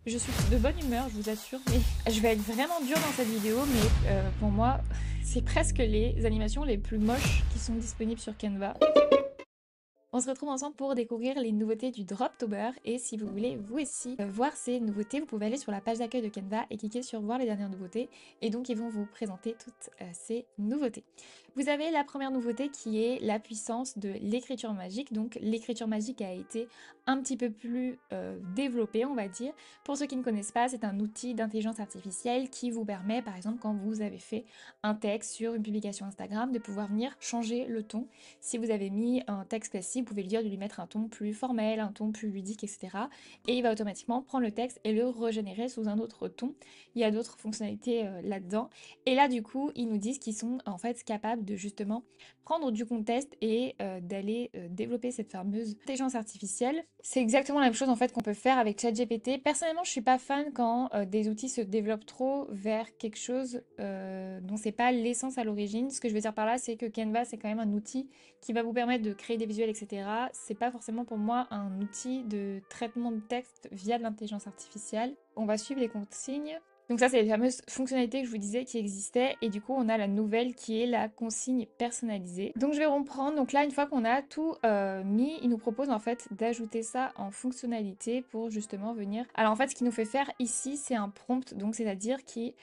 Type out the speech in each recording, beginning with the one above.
je suis de bonne humeur, je vous assure, mais je vais être vraiment dure dans cette vidéo, mais pour moi, c'est presque les animations les plus moches qui sont disponibles sur Canva. On se retrouve ensemble pour découvrir les nouveautés du Droptober et si vous voulez vous aussi voir ces nouveautés, vous pouvez aller sur la page d'accueil de Canva et cliquer sur voir les dernières nouveautés et donc ils vont vous présenter toutes ces nouveautés. Vous avez la première nouveauté qui est la puissance de l'écriture magique. Donc l'écriture magique a été un petit peu plus développée, on va dire. Pour ceux qui ne connaissent pas, c'est un outil d'intelligence artificielle qui vous permet par exemple quand vous avez fait un texte sur une publication Instagram de pouvoir venir changer le ton. Si vous avez mis un texte classique, vous pouvez lui dire de lui mettre un ton plus formel, un ton plus ludique, etc. Et il va automatiquement prendre le texte et le régénérer sous un autre ton. Il y a d'autres fonctionnalités là-dedans. Et là, du coup, ils nous disent qu'ils sont en fait capables de justement prendre du contexte et d'aller développer cette fameuse intelligence artificielle. C'est exactement la même chose en fait qu'on peut faire avec ChatGPT. Personnellement, je suis pas fan quand des outils se développent trop vers quelque chose dont c'est pas l'essence à l'origine. Ce que je veux dire par là, c'est que Canva, c'est quand même un outil qui va vous permettre de créer des visuels, etc. C'est pas forcément pour moi un outil de traitement de texte via de l'intelligence artificielle. On va suivre les consignes. Donc ça, c'est les fameuses fonctionnalités que je vous disais qui existaient. Et du coup, on a la nouvelle qui est la consigne personnalisée. Donc je vais reprendre. Donc là, une fois qu'on a tout mis, il nous propose en fait d'ajouter ça en fonctionnalité pour justement venir... Alors en fait, ce qu'il nous fait faire ici, c'est un prompt. Donc c'est-à-dire qui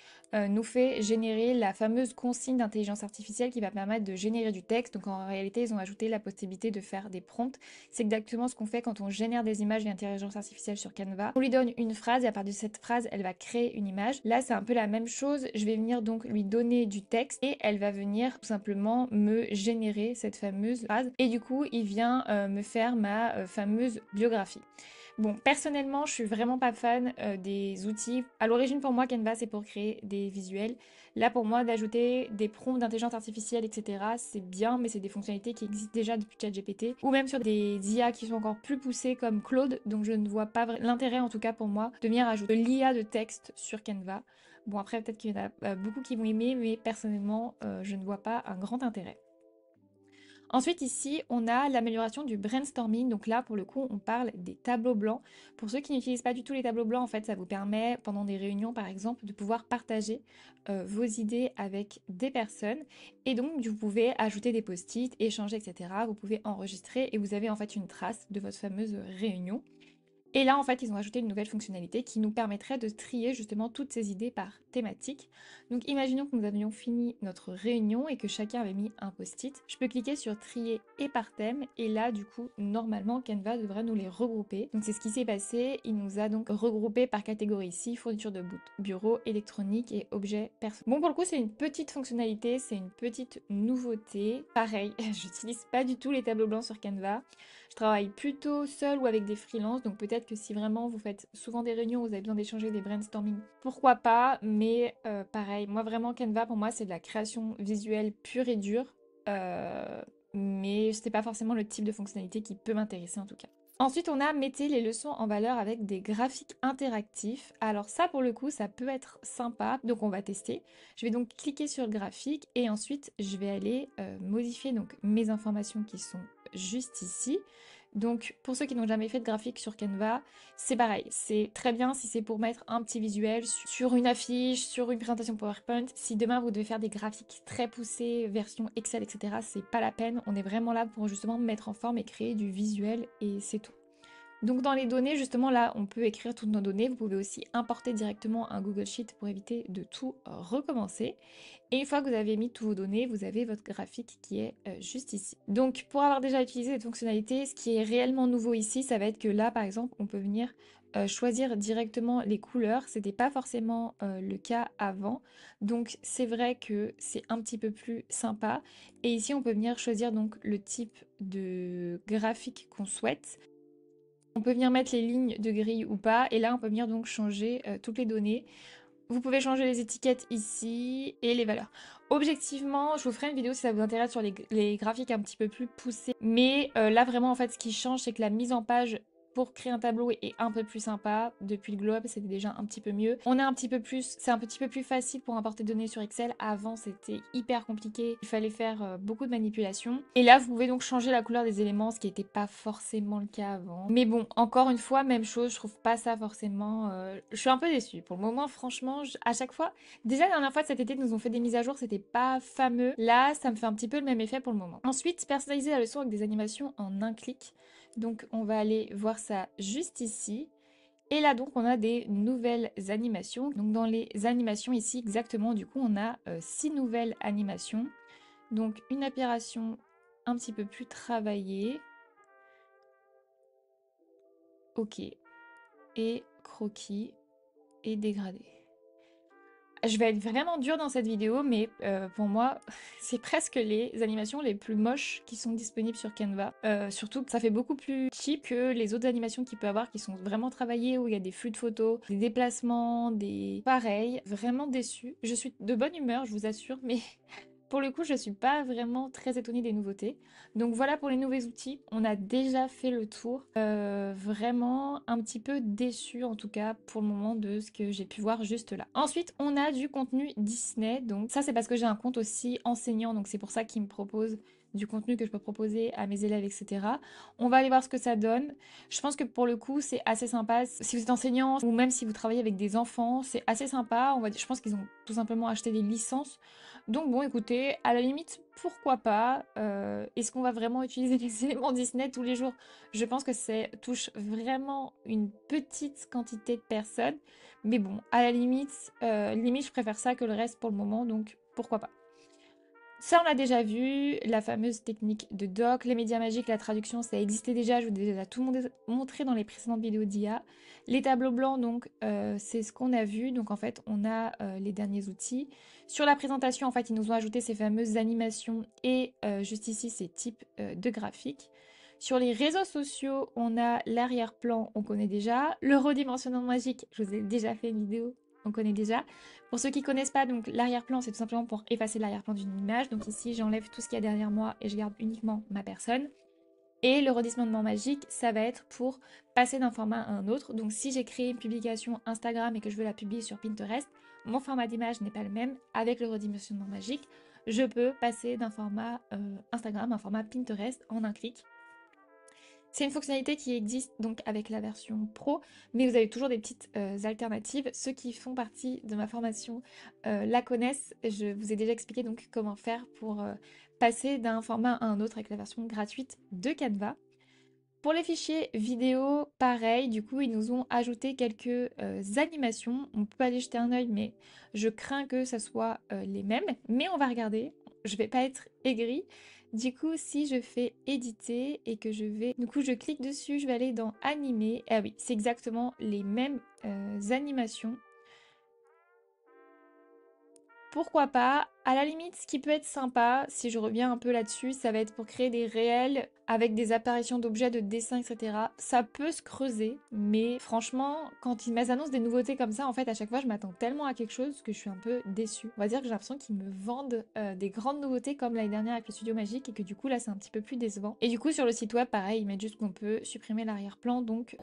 nous fait générer la fameuse consigne d'intelligence artificielle qui va permettre de générer du texte. Donc en réalité, ils ont ajouté la possibilité de faire des prompts. C'est exactement ce qu'on fait quand on génère des images d'intelligence artificielle sur Canva. On lui donne une phrase et à partir de cette phrase, elle va créer une image. Là, c'est un peu la même chose. Je vais venir donc lui donner du texte et elle va venir tout simplement me générer cette fameuse phrase. Et du coup, il vient me faire ma fameuse biographie. Bon, personnellement, je suis vraiment pas fan des outils. À l'origine, pour moi, Canva, c'est pour créer des visuels. Là, pour moi, d'ajouter des prompts d'intelligence artificielle, etc., c'est bien, mais c'est des fonctionnalités qui existent déjà depuis ChatGPT, ou même sur des IA qui sont encore plus poussées comme Claude, donc je ne vois pas l'intérêt, en tout cas pour moi, de venir ajouter de l'IA de texte sur Canva. Bon, après, peut-être qu'il y en a beaucoup qui vont aimer, mais personnellement, je ne vois pas un grand intérêt. Ensuite, ici, on a l'amélioration du brainstorming. Donc là, pour le coup, on parle des tableaux blancs. Pour ceux qui n'utilisent pas du tout les tableaux blancs, en fait, ça vous permet, pendant des réunions, par exemple, de pouvoir partager vos idées avec des personnes. Et donc, vous pouvez ajouter des post-it, échanger, etc. Vous pouvez enregistrer et vous avez en fait une trace de votre fameuse réunion. Et là, en fait, ils ont ajouté une nouvelle fonctionnalité qui nous permettrait de trier justement toutes ces idées par thématique. Donc, imaginons que nous avions fini notre réunion et que chacun avait mis un post-it. Je peux cliquer sur trier et par thème. Et là, du coup, normalement, Canva devrait nous les regrouper. Donc, c'est ce qui s'est passé. Il nous a donc regroupés par catégorie ici, fourniture de bureau, électronique et objets personnels. Bon, pour le coup, c'est une petite fonctionnalité, c'est une petite nouveauté. Pareil, j'utilise pas du tout les tableaux blancs sur Canva. Je travaille plutôt seule ou avec des freelances, donc peut-être que si vraiment vous faites souvent des réunions, vous avez besoin d'échanger des brainstorming, pourquoi pas, mais pareil, moi vraiment Canva pour moi c'est de la création visuelle pure et dure, mais c'est pas forcément le type de fonctionnalité qui peut m'intéresser en tout cas. Ensuite, on a mettez les leçons en valeur avec des graphiques interactifs. Alors ça, pour le coup, ça peut être sympa. Donc on va tester. Je vais donc cliquer sur le graphique et ensuite je vais aller modifier donc mes informations qui sont juste ici. Donc pour ceux qui n'ont jamais fait de graphique sur Canva, c'est pareil. C'est très bien si c'est pour mettre un petit visuel sur une affiche, sur une présentation PowerPoint. Si demain vous devez faire des graphiques très poussés, version Excel, etc., c'est pas la peine. On est vraiment là pour justement mettre en forme et créer du visuel et c'est tout. Donc dans les données, justement là, on peut écrire toutes nos données. Vous pouvez aussi importer directement un Google Sheet pour éviter de tout recommencer. Et une fois que vous avez mis toutes vos données, vous avez votre graphique qui est juste ici. Donc pour avoir déjà utilisé cette fonctionnalité, ce qui est réellement nouveau ici, ça va être que là, par exemple, on peut venir choisir directement les couleurs. C'était pas forcément le cas avant. Donc c'est vrai que c'est un petit peu plus sympa. Et ici, on peut venir choisir donc le type de graphique qu'on souhaite. On peut venir mettre les lignes de grille ou pas, et là on peut venir donc changer toutes les données. Vous pouvez changer les étiquettes ici et les valeurs. Objectivement, je vous ferai une vidéo si ça vous intéresse sur les graphiques un petit peu plus poussés. Mais là vraiment en fait ce qui change c'est que la mise en page pour créer un tableau est un peu plus sympa. Depuis le Globe, c'était déjà un petit peu mieux. On est un petit peu plus, c'est un petit peu plus facile pour importer des données sur Excel. Avant, c'était hyper compliqué. Il fallait faire beaucoup de manipulations. Et là, vous pouvez donc changer la couleur des éléments, ce qui n'était pas forcément le cas avant. Mais bon, encore une fois, même chose, je trouve pas ça forcément... Je suis un peu déçue. Pour le moment, franchement, à chaque fois... Déjà, la dernière fois cet été, ils nous ont fait des mises à jour, c'était pas fameux. Là, ça me fait un petit peu le même effet pour le moment. Ensuite, personnaliser la leçon avec des animations en un clic. Donc, on va aller voir ça juste ici. Et là, donc, on a des nouvelles animations. Donc, dans les animations ici, exactement, du coup, on a 6 nouvelles animations. Donc, une opération un petit peu plus travaillée. Ok. Et croquis et dégradé. Je vais être vraiment dure dans cette vidéo, mais pour moi, c'est presque les animations les plus moches qui sont disponibles sur Canva. Surtout que ça fait beaucoup plus cheap que les autres animations qu'il peut avoir qui sont vraiment travaillées, où il y a des flux de photos, des déplacements, des... Pareil, vraiment déçue. Je suis de bonne humeur, je vous assure, mais... Pour le coup, je suis pas vraiment très étonnée des nouveautés. Donc voilà pour les nouveaux outils. On a déjà fait le tour. Vraiment un petit peu déçue en tout cas pour le moment de ce que j'ai pu voir juste là. Ensuite, on a du contenu Disney. Donc ça, c'est parce que j'ai un compte aussi enseignant. Donc c'est pour ça qu'il me propose du contenu que je peux proposer à mes élèves, etc. On va aller voir ce que ça donne. Je pense que pour le coup, c'est assez sympa. Si vous êtes enseignant ou même si vous travaillez avec des enfants, c'est assez sympa. Je pense qu'ils ont tout simplement acheté des licences. Donc bon, écoutez, à la limite, pourquoi pas? Est-ce qu'on va vraiment utiliser les éléments Disney tous les jours? Je pense que ça touche vraiment une petite quantité de personnes. Mais bon, à la limite, limite, je préfère ça que le reste pour le moment, donc pourquoi pas? Ça, on l'a déjà vu, la fameuse technique de doc, les médias magiques, la traduction, ça existait déjà, je vous ai déjà tout montré dans les précédentes vidéos d'IA. Les tableaux blancs, donc, c'est ce qu'on a vu. Donc, en fait, on a les derniers outils. Sur la présentation, en fait, ils nous ont ajouté ces fameuses animations et juste ici, ces types de graphiques. Sur les réseaux sociaux, on a l'arrière-plan, on connaît déjà. Le redimensionnement magique, je vous ai déjà fait une vidéo, on connaît déjà. Pour ceux qui ne connaissent pas, donc l'arrière-plan, c'est tout simplement pour effacer l'arrière-plan d'une image. Donc ici, j'enlève tout ce qu'il y a derrière moi et je garde uniquement ma personne. Et le redimensionnement magique, ça va être pour passer d'un format à un autre. Donc si j'ai créé une publication Instagram et que je veux la publier sur Pinterest, mon format d'image n'est pas le même. Avec le redimensionnement magique, je peux passer d'un format Instagram à un format Pinterest en un clic. C'est une fonctionnalité qui existe donc avec la version pro, mais vous avez toujours des petites alternatives. Ceux qui font partie de ma formation la connaissent. Je vous ai déjà expliqué donc comment faire pour passer d'un format à un autre avec la version gratuite de Canva. Pour les fichiers vidéo, pareil, du coup ils nous ont ajouté quelques animations. On peut aller jeter un œil, mais je crains que ça soit les mêmes. Mais on va regarder, je vais pas être aigrie. Du coup, si je fais éditer et que je vais... Du coup, je clique dessus, je vais aller dans animer. Ah oui, c'est exactement les mêmes animations. Pourquoi pas? À la limite, ce qui peut être sympa, si je reviens un peu là-dessus, ça va être pour créer des réels avec des apparitions d'objets, de dessins, etc. Ça peut se creuser, mais franchement, quand ils m'annoncent des nouveautés comme ça, en fait, à chaque fois, je m'attends tellement à quelque chose que je suis un peu déçue. On va dire que j'ai l'impression qu'ils me vendent des grandes nouveautés comme l'année dernière avec le studio magique et que du coup, là, c'est un petit peu plus décevant. Et du coup, sur le site web, pareil, ils mettent juste qu'on peut supprimer l'arrière-plan, donc...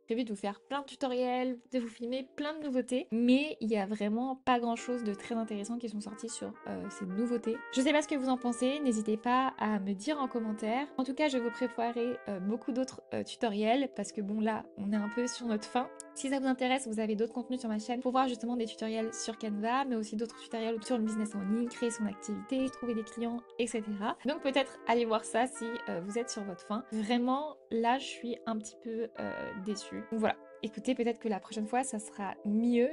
Prévu de vous faire plein de tutoriels, de vous filmer plein de nouveautés, mais il y a vraiment pas grand chose de très intéressant qui sont sortis sur ces nouveautés. Je sais pas ce que vous en pensez, n'hésitez pas à me dire en commentaire. En tout cas, je vais vous préparer beaucoup d'autres tutoriels parce que bon là, on est un peu sur notre fin. Si ça vous intéresse, vous avez d'autres contenus sur ma chaîne pour voir justement des tutoriels sur Canva, mais aussi d'autres tutoriels sur le business en ligne, créer son activité, trouver des clients, etc. Donc peut-être allez voir ça si vous êtes sur votre fin. Vraiment, là, je suis un petit peu déçue. Donc voilà, écoutez, peut-être que la prochaine fois, ça sera mieux